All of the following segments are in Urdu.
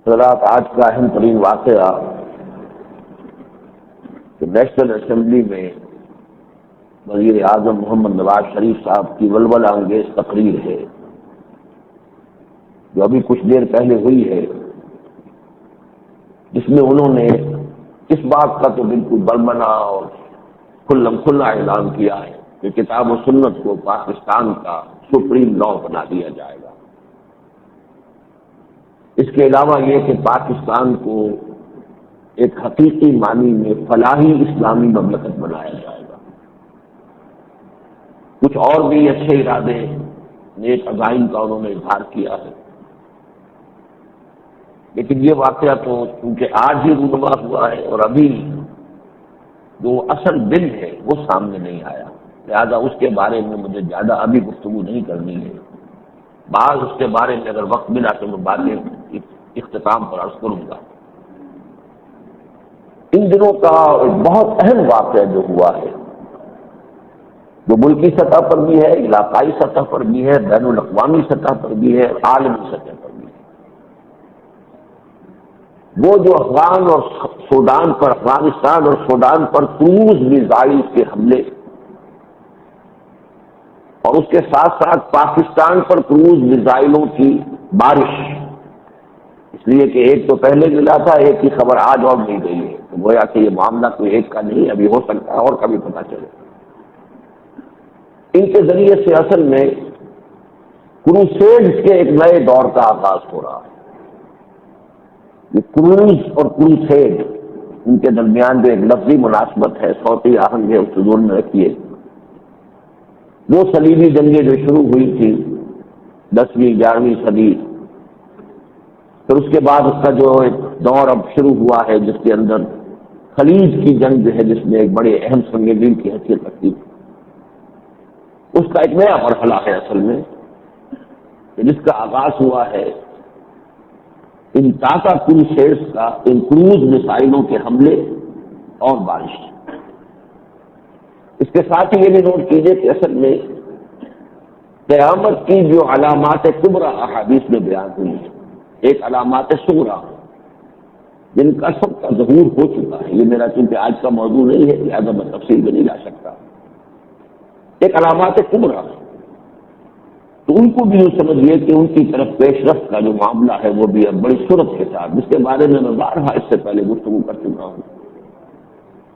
حضرات، آج کا اہم ترین واقعہ کہ نیشنل اسمبلی میں وزیر اعظم محمد نواز شریف صاحب کی ولولہ انگیز تقریر ہے جو ابھی کچھ دیر پہلے ہوئی ہے، جس میں انہوں نے اس بات کا تو بالکل برمنا اور کھلم کھلا اعلان کیا ہے کہ کتاب و سنت کو پاکستان کا سپریم لا بنا دیا جائے گا۔ اس کے علاوہ یہ کہ پاکستان کو ایک حقیقی معنی میں فلاحی اسلامی مملکت بنایا جائے گا۔ کچھ اور بھی اچھے ارادے، نیک عزائم کا انہوں نے اظہار کیا ہے، لیکن یہ واقعہ تو چونکہ آج ہی رونما ہوا ہے اور ابھی جو اصل دل ہے وہ سامنے نہیں آیا، لہذا اس کے بارے میں مجھے زیادہ ابھی گفتگو نہیں کرنی ہے۔ بعض اس کے بارے میں اگر وقت ملا تو میں باتیں اختتام پر عرض کروں گا۔ ان دنوں کا ایک بہت اہم واقعہ جو ہوا ہے، جو ملکی سطح پر بھی ہے، علاقائی سطح پر بھی ہے، بین الاقوامی سطح پر بھی ہے، عالمی سطح پر بھی ہے، وہ جو افغانستان اور سوڈان پر کروز میزائل کے حملے اور اس کے ساتھ ساتھ پاکستان پر کروز میزائلوں کی بارش، اس لیے کہ ایک تو پہلے ملا تھا، ایک کی خبر آج اور مل گئی ہے، تو گویا کہ یہ معاملہ کوئی ایک کا نہیں، ابھی ہو سکتا ہے اور کبھی پتہ چلے۔ ان کے ذریعے سے اصل میں کروسیڈز کے ایک نئے دور کا آغاز ہو رہا ہے۔ یہ کروز اور کروسیڈ، ان کے درمیان جو ایک لفظی مناسبت ہے، صوتی آہنگ ہے، اس کو ذہن میں رکھیے۔ وہ صلیبی جنگیں جو شروع ہوئی تھی 10ویں 11ویں صدی، پھر اس کے بعد اس کا جو ایک دور اب شروع ہوا ہے جس کے اندر خلیج کی جنگ جو ہے، جس میں ایک بڑے اہم سنگ میل کی حیثیت رکھتی تھی، اس کا ایک نیا مرحلہ ہے اصل میں، جس کا آغاز ہوا ہے ان تازہ کروسیڈز کا، ان کروز میزائلوں کے حملے اور بارش۔ اس کے ساتھ ہی یہ بھی نوٹ کیجئے کہ اصل میں قیامت کی جو علامات کبریٰ احادیث میں بیان ہوئی ہے، ایک علامات صغریٰ جن کا سب کا ظہور ہو چکا ہے، یہ میرا چونکہ آج کا موضوع نہیں ہے لہٰذا میں تفصیل میں نہیں لا سکتا، ایک علامات کبریٰ، تو ان کو بھی یوں سمجھیے کہ ان کی طرف پیش رفت کا جو معاملہ ہے وہ بھی اب بڑی صورت کے ساتھ، جس کے بارے میں بارہا اس سے پہلے گفتگو کر چکا ہوں،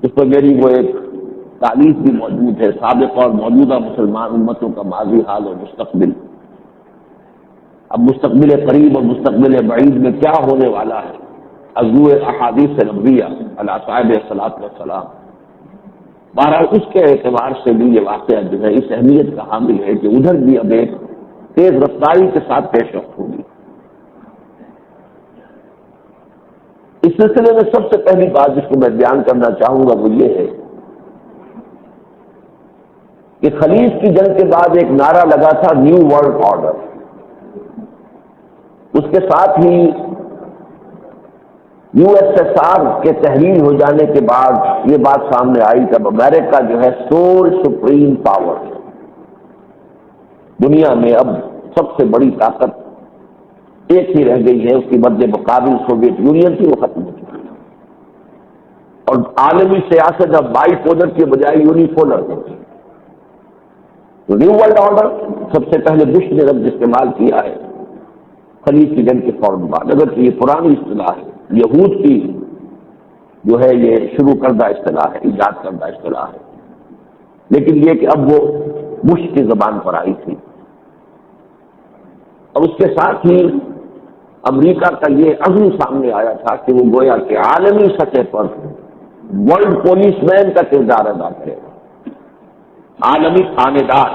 جس پر میری وہ ایک تعلیف بھی موجود ہے، سابق اور موجودہ مسلمان امتوں کا ماضی، حال اور مستقبل۔ اب مستقبل قریب اور مستقبل بعید میں کیا ہونے والا ہے، ضوء احادیث نبویہ علی صاحب الصلاۃ والسلام، بہرحال اس کے اعتبار سے بھی یہ واقعہ جو ہے اس اہمیت کا حامل ہے کہ ادھر بھی اب ایک تیز رفتاری کے ساتھ پیش رفت ہوگی۔ اس سلسلے میں سب سے پہلی بات جس کو میں بیان کرنا چاہوں گا وہ یہ ہے کہ خلیج کی جنگ کے بعد ایک نعرہ لگا تھا نیو ورلڈ آرڈر، اس کے ساتھ ہی USSR کے تحلیل ہو جانے کے بعد یہ بات سامنے آئی کہ امریکہ جو ہے سول سپریم پاور، دنیا میں اب سب سے بڑی طاقت ایک ہی رہ گئی ہے، اس کی مد مقابل سوویت یونین تھی، وہ ختم ہو چکی ہے، اور عالمی سیاست اب بائی پولر کے بجائے یونی پولر ہو گئی۔ تو نیو ورلڈ آرڈر سب سے پہلے بش نے لفظ استعمال کیا ہے خلیج کی جنگ کے فوراً بعد، اگرچہ یہ پرانی اصطلاح ہے، یہود کی جو ہے یہ شروع کردہ اصطلاح ہے، ایجاد کردہ اصطلاح ہے، لیکن یہ کہ اب وہ بش کی زبان پر آئی تھی، اور اس کے ساتھ ہی امریکہ کا یہ عزم سامنے آیا تھا کہ وہ گویا کہ عالمی سطح پر ورلڈ پولیس مین کا کردار ادا کرے گا، عالمی تھانے دار۔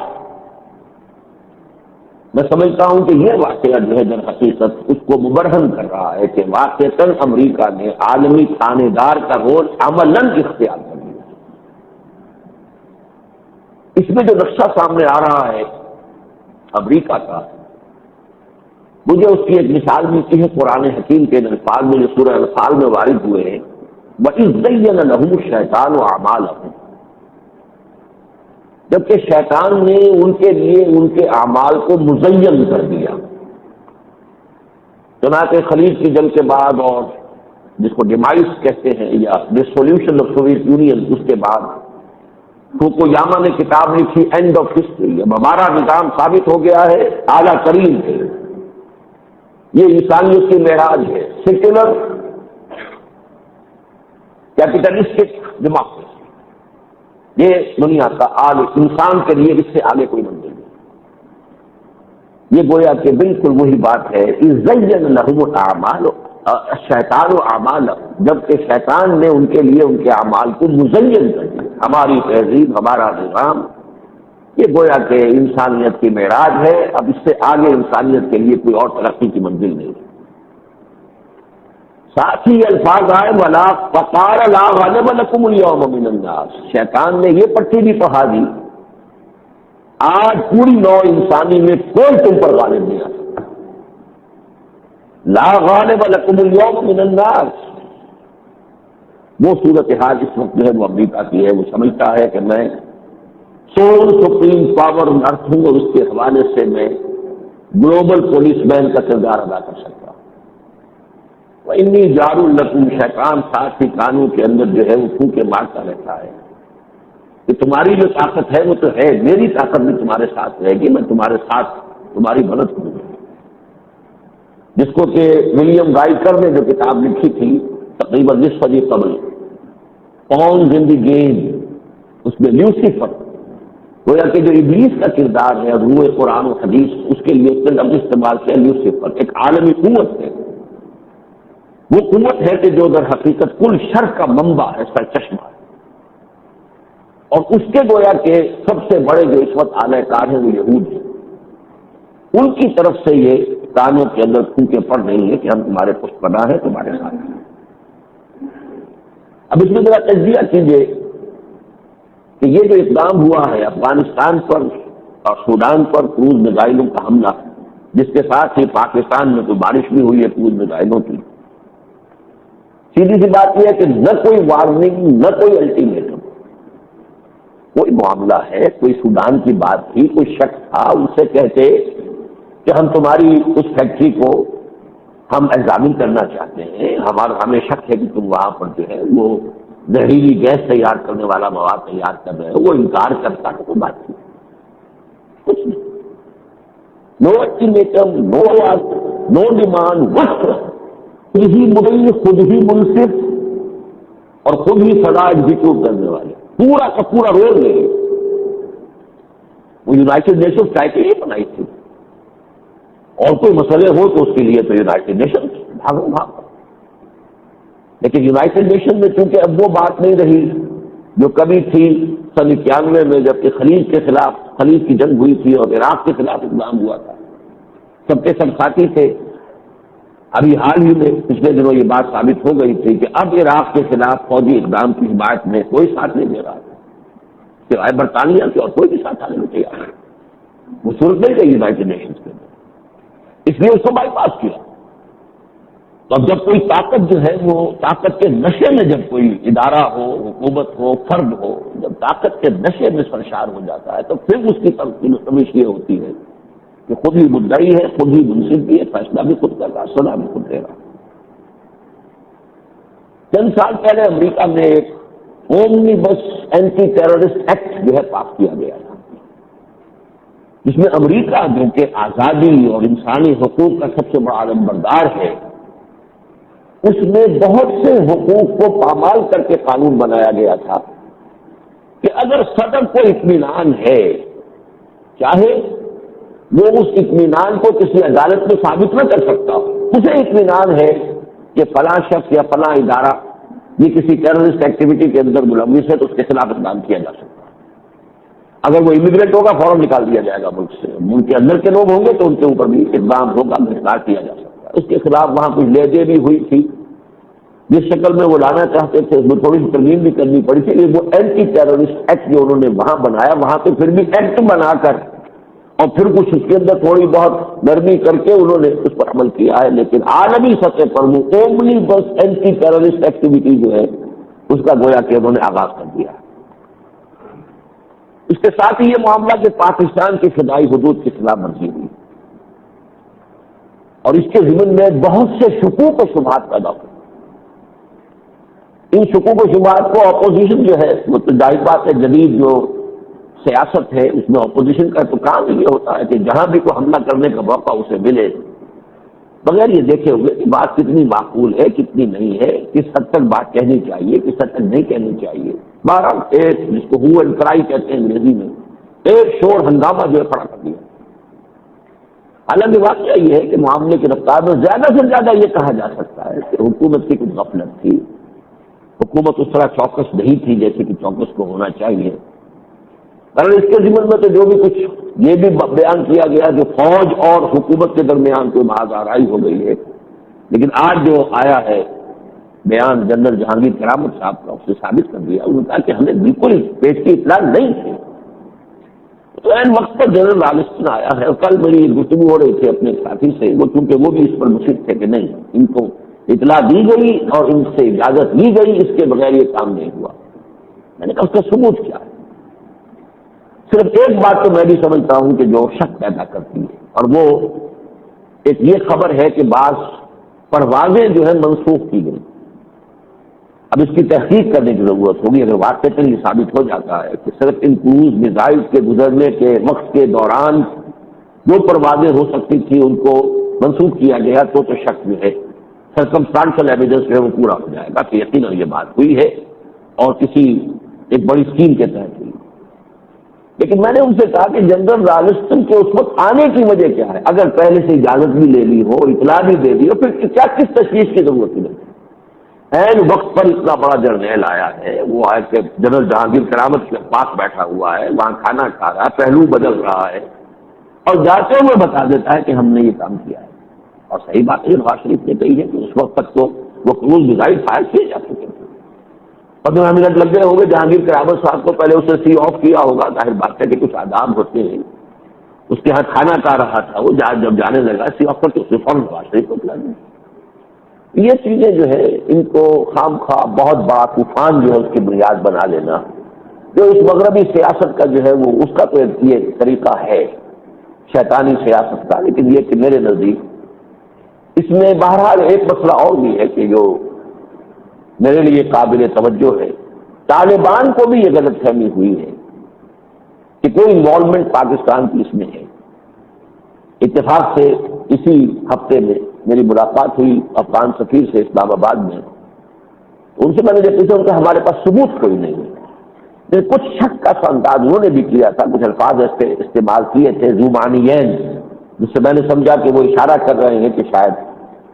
میں سمجھتا ہوں کہ یہ واقعہ جو ہے در حقیقت اس کو مبرہن کر رہا ہے کہ واقعتاً امریکہ نے عالمی تھانے دار کا رول عملاً اختیار کر لیا۔ اس میں جو نقشہ سامنے آ رہا ہے امریکہ کا، مجھے اس کی ایک مثال ملتی ہے قرآن حکیم کے الفاظ میں جو سورہ انفال میں وارد ہوئے ہیں، وَإِذْ زَيَّنَ لَهُمُ الشَّيْطَانُ أَعْمَالَهُمْ، جبکہ شیطان نے ان کے لیے ان کے اعمال کو مزین کر دیا۔ چنانچہ خلیج کی جنگ کے بعد اور جس کو ڈیمائس کہتے ہیں یا ڈسولوشن آف سوویت یونین، اس کے بعد فوکویاما نے کتاب لکھی اینڈ آف ہسٹری۔ اب ہمارا نظام ثابت ہو گیا ہے، اعلیٰ ترین ہے، یہ انسانیت کی معراج ہے، سیکولر کیپٹلسٹک ڈیموکریسی، یہ دنیا کا عالم انسان کے لیے اس سے آگے کوئی منزل نہیں۔ یہ گویا کہ بالکل وہی بات ہے، زین لہم الاعمال شیطان و اعمال، جبکہ شیطان نے ان کے لیے ان کے اعمال کو مزین کر دیا۔ ہماری تہذیب، ہمارا نظام، یہ گویا کہ انسانیت کی معراج ہے، اب اس سے آگے انسانیت کے لیے کوئی اور ترقی کی منزل نہیں۔ ساتھ ہی الفاظ آئے وَلَا فَقَالَ لَا غَالِبَ لَكُمُ الْيَوْمَ مِنَ النَّاسِ، شیطان نے یہ پٹی بھی پڑھا دی، آج پوری نوع انسانی میں کوئی تم پر غالب نہیں آ سکتا۔ لا غالب لکم اليوم من الناس، وہ صورتحال اس وقت جو ہے وہ امریکہ کی ہے، وہ سمجھتا ہے کہ میں سول سپریم پاور ارتھ ہوں اور اس کے حوالے سے میں گلوبل پولیس مین کا کردار ادا کر سکتا ہوں۔ وَإِنِّي جَارٌ لَكُمْ، شیطان ساتھ ہی کانوں کے اندر جو ہے وہ پھونکے مارتا رہتا ہے کہ تمہاری جو طاقت ہے وہ تو ہے، میری طاقت بھی تمہارے ساتھ رہے گی، میں تمہارے ساتھ تمہاری مدد کروں گا۔ جس کو کہ ولیم رائٹر نے جو کتاب لکھی تھی تقریباً نصف صدی قبل، پونز ان دی گیم، اس میں لیوسیفر گویا کہ جو ابلیس کا کردار ہے، روح قرآن و حدیث، اس کے لیے اس نے لفظ استعمال کیا لیوسیفر، ایک عالمی قوت ہے، وہ قوت ہے کہ جو در حقیقت کل شر کا منبع ہے، سرچشمہ ہے، اور اس کے گویا کہ سب سے بڑے جو اس وقت اعلی کار ہیں وہ یہود ہیں، ان کی طرف سے یہ کانوں کے اندر پھونکے پڑ رہی ہے کہ ہم تمہارے پشت پناہ ہیں، تمہارے ساتھ ہیں۔ اب اس میں ذرا تجزیہ کیجیے کہ یہ جو اقدام ہوا ہے افغانستان پر اور سوڈان پر کروز میزائلوں کا حملہ، جس کے ساتھ ہی پاکستان میں کوئی بارش بھی ہوئی ہے کروز میزائلوں کی، سیدھی سی بات یہ ہے کہ نہ کوئی وارننگ، نہ کوئی الٹیمیٹم، کوئی معاملہ ہے، کوئی سوڈان کی بات تھی، کوئی شک تھا، ان سے کہتے کہ ہم تمہاری اس فیکٹری کو ہم ایگزامن کرنا چاہتے ہیں، ہمیں شک ہے کہ تم وہاں پر جو ہے وہ زہریلی گیس تیار کرنے والا مواد تیار کر رہے ہو، وہ انکار کرتا تو کوئی بات نہیں، کچھ نہیں، نو الٹیمیٹم، نو ڈیمانڈ، خود ہی مدعی، خود ہی منصف اور خود ہی سزا ایگزیکیوٹ کرنے والے، پورا کا پورا رول لے گئے۔ وہ یونائٹڈ نیشنز کرائٹیریا بنائی تھی، اور کوئی مسئلے ہو تو اس کے لیے تو یونائٹڈ نیشن بھاگو بھاگ، لیکن یونائٹڈ نیشن میں چونکہ اب وہ بات نہیں رہی جو کبھی تھی سن 91 میں، جبکہ خلیج کے خلاف خلیج کی جنگ ہوئی تھی اور عراق کے خلاف اقدام ہوا تھا، سب کے سب ساتھی تھے۔ ابھی حال ہی میں پچھلے دنوں یہ بات ثابت ہو گئی تھی کہ اب عراق کے خلاف فوجی اقدام کی حمایت میں کوئی ساتھ نہیں دے رہا تھا سوائے برطانیہ کے، اور کوئی بھی ساتھ آنے میں تیار نہیں، وہ صورت نہیں رہی یونائٹڈ نیشنز کے اندر، اس لیے اس کو بائی پاس کیا۔ تو اب جب کوئی طاقت جو ہے وہ طاقت کے نشے میں، جب کوئی ادارہ ہو، حکومت ہو، فرد ہو، جب طاقت کے نشے میں سرشار ہو جاتا ہے تو پھر اس کی تمیش یہ ہوتی ہے کہ خود ہی مدعی ہے، خود ہی منصف بھی ہے، فیصلہ بھی خود کر رہا، سزا بھی خود دے رہا۔ چند سال پہلے امریکہ میں ایک اومنی بس اینٹی ٹیررسٹ ایکٹ جو ہے پاس کیا گیا تھا، جس میں امریکہ جو کہ آزادی اور انسانی حقوق کا سب سے بڑا علمبردار ہے، اس میں بہت سے حقوق کو پامال کر کے قانون بنایا گیا تھا کہ اگر صدر کو اطمینان ہے، چاہے وہ اس اطمینان کو کسی عدالت میں ثابت نہ کر سکتا، اسے اطمینان ہے کہ فلاں شخص یا فلاں ادارہ یہ کسی ٹیررسٹ ایکٹیویٹی کے اندر ملوث ہے تو اس کے خلاف اقدام کیا جا سکتا ہے۔ اگر وہ امیگرینٹ ہوگا فوراً نکال دیا جائے گا ملک سے، ملک کے اندر کے لوگ ہوں گے تو ان کے اوپر بھی اقدام ہوگا، گرفتار کیا جا سکتا ہے۔ اس کے خلاف وہاں کچھ لے دے بھی ہوئی تھی، جس شکل میں وہ لانا چاہتے تھے اس میں تھوڑی سی ترمیم بھی کرنی پڑی تھی۔ وہ اینٹی ٹیررسٹ ایکٹ جو انہوں نے وہاں بنایا، وہاں تو پھر بھی ایکٹ بنا کر اور پھر کچھ اس کے اندر تھوڑی بہت نرمی کر کے انہوں نے اس پر عمل کیا ہے، لیکن عالمی سطح پر وہ اومنی بس اینٹی ٹیررسٹ ایکٹیویٹی جو ہے اس کا گویا کہ انہوں نے آغاز کر دیا۔ اس کے ساتھ ہی یہ معاملہ کہ پاکستان کی فضائی حدود کی خلاف ورزی ہوئی، اور اس کے ضمن میں بہت سے شکوک و شبہات پیدا ہوئے. ان شکوک و شبہات کو اپوزیشن جو ہے وہ تو ظاہر بات ہے جدید جو سیاست ہے اس میں اپوزیشن کا تو کام یہ ہوتا ہے کہ جہاں بھی کوئی حملہ کرنے کا موقع اسے ملے بغیر یہ دیکھے ہوئے کہ بات کتنی معقول ہے کتنی نہیں ہے, کس حد تک بات کہنی چاہیے کس حد تک نہیں کہنی چاہیے. بہرحال ایک جس کو ہو اینڈ کرائی کہتے ہیں انگریزی میں, ایک شور ہنگامہ جو ہے کھڑا کر دیا. حالانکہ واقعہ یہ ہے کہ معاملے کی رفتار میں زیادہ سے زیادہ یہ کہا جا سکتا ہے کہ حکومت کی کچھ غفلت تھی, حکومت اس طرح چوکس نہیں تھی جیسے کہ چوکس کو ہونا چاہیے. اور اس کے ضمن میں تو جو بھی کچھ یہ بھی بیان کیا گیا جو فوج اور حکومت کے درمیان کوئی محاذ آرائی ہو گئی ہے, لیکن آج جو آیا ہے بیان جنرل جہانگیر کرامت صاحب کا, اس سے ثابت کر دیا انہوں نے کہا کہ ہمیں بالکل پیش کی اطلاع نہیں تھی. تو این وقت پر جنرل رالسٹن آیا ہے, اور کل میری گفتگو ہو رہی تھی اپنے ساتھی سے, وہ چونکہ وہ بھی اس پر مشرف تھے کہ نہیں ان کو اطلاع دی گئی اور ان سے اجازت لی گئی, اس کے بغیر یہ کام نہیں ہوا. میں نے کہا اس کا ثبوت کیا ہے؟ صرف ایک بات تو میں بھی سمجھتا ہوں کہ جو شک پیدا کرتی ہے, اور وہ ایک یہ خبر ہے کہ بعض پروازیں جو ہے منسوخ کی گئی. اب اس کی تحقیق کرنے کی ضرورت ہوگی. اگر واقعی یہ ثابت ہو جاتا ہے کہ صرف ان کروز میزائل کے گزرنے کے وقت کے دوران جو پروازیں ہو سکتی تھی ان کو منسوخ کیا گیا تو شک جو ہے سرکمسٹانشل ایویڈنس جو ہے وہ پورا ہو جائے گا کہ یقیناً یہ بات ہوئی ہے اور کسی ایک بڑی اسکیم کے تحت ہوئی. لیکن میں نے ان سے کہا کہ جنرل رالسٹن کے اس وقت آنے کی وجہ کیا ہے؟ اگر پہلے سے اجازت بھی لے لی ہو, اطلاع بھی دے دی ہو, پھر کیا کس تشویش کی ضرورت نہیں؟ این وقت پر اتنا بڑا جرنیل آیا ہے, وہ آیا کہ جنرل جہانگیر کرامت کے پاس بیٹھا ہوا ہے, وہاں کھانا کھا رہا ہے, پہلو بدل رہا ہے, اور جاتے ہوئے بتا دیتا ہے کہ ہم نے یہ کام کیا ہے. اور صحیح بات ہے نواز شریف نے کہی ہے کہ اس وقت تک تو وہ کروز میزائل فائر کیے جا چکے تھے. 15 منٹ لگ گئے ہوں گے جہانگیر کرامت صاحب کو, پہلے اسے سی آف کیا ہوگا. ظاہر بات ہے کہ کچھ آداب ہوتے ہیں, اس کے ہاں کھانا کھا رہا تھا وہ, جب جانے لگا سی آف کر کے اسے فوراً نواز شریف کو بلا دیا. یہ چیزیں جو ہے ان کو خام خواہ بہت بڑا طوفان جو ہے اس کی بنیاد بنا لینا, جو اس مغربی سیاست کا جو ہے وہ اس کا تو یہ طریقہ ہے شیطانی سیاست کا. لیکن یہ کہ میرے نزدیک اس میں بہرحال ایک مسئلہ اور بھی ہے کہ جو میرے لیے قابل توجہ ہے, طالبان کو بھی یہ غلط فہمی ہوئی ہے کہ کوئی انوالومنٹ پاکستان کی اس میں ہے. اتفاق سے اسی ہفتے میں میری ملاقات ہوئی افغان سفیر سے اسلام آباد میں. ان سے میں نے جب پوچھا ان کا ہمارے پاس ثبوت کوئی نہیں ہے. کچھ شک کا سا انداز انہوں نے بھی کیا تھا, کچھ الفاظ استعمال کیے تھے زومانیین, جس سے میں نے سمجھا کہ وہ اشارہ کر رہے ہیں کہ شاید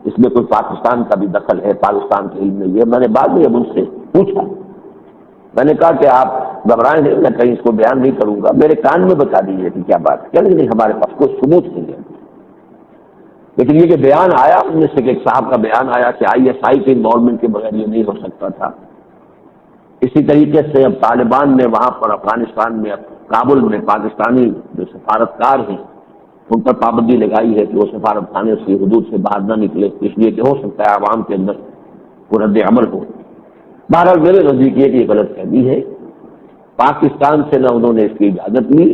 اس میں کوئی پاکستان کا بھی دخل ہے, پاکستان کے علم میں. یہ میں نے بعد میں ان سے پوچھا, میں نے کہا کہ آپ گھبرائیں نہیں, میں کہیں اس کو بیان نہیں کروں گا, میرے کان میں بتا دیجیے کہ کیا بات ہے. کہنے نہیں ہمارے پاس کوئی ثبوت نہیں ہے. لیکن یہ کہ بیان آیا ان میں سے ایک صاحب کا بیان آیا کہ ISI کے انوالومنٹ کے بغیر یہ نہیں ہو سکتا تھا. اسی طریقے سے اب طالبان نے وہاں پر افغانستان میں کابل میں پاکستانی جو سفارتکار ہیں ان پر پابندی لگائی ہے کہ وہ سفارت خانے سے حدود سے باہر نہ نکلے, اس لیے کہ ہو سکتا ہے عوام کے اندر وہ رد عمل ہو. بہرحال میرے نزدیک یہ غلط فہمی ہے. پاکستان سے نہ انہوں نے اس کی اجازت لی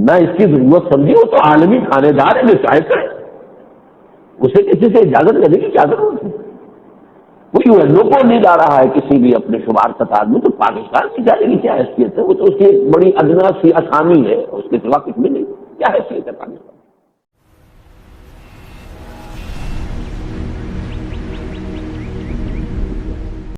نہ اس کی ضرورت سمجھی. وہ تو عالمی کھانے دار ہے, جو چاہے کرے, اسے کسی سے اجازت لینے کی کیا ضرورت ہے؟ وہ UN کو نہیں لا رہا ہے کسی بھی اپنے شمار قطار میں, تو پاکستان کی جانے کی کیا حیثیت ہے؟ وہ تو اس کی ایک بڑی ادنا سی آسانی ہے, اس کے سوا کچھ بھی نہیں. کیا حیثیت ہے پاکستان؟